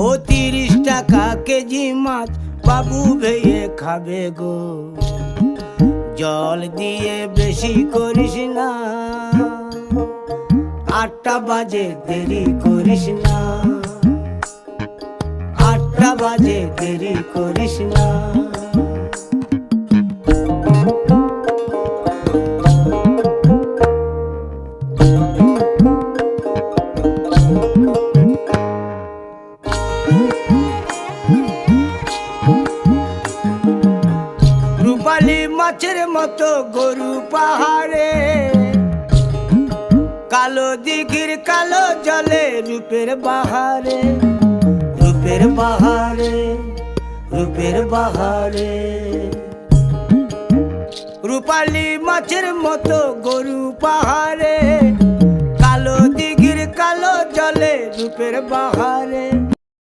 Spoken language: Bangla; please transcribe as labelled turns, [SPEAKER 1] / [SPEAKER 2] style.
[SPEAKER 1] ও 30 টাকা কেজি মাছ বাবু ভেয়ে খাবে গো। জল দিয়ে বেশি করিস না, 8টা বাজে দেরি করিস না, 8টা বাজে দেরি করিস না। রূপালী মাছের মতো গরু পাহাড়ে, কালো দিঘির কালো জলে রূপের বাহারে, রূপের বাহারে, রূপের বাহারে। রূপালী মাছের মতো গরু পাহাড়ে, কালো দিঘির কালো জলে রূপের বাহারে।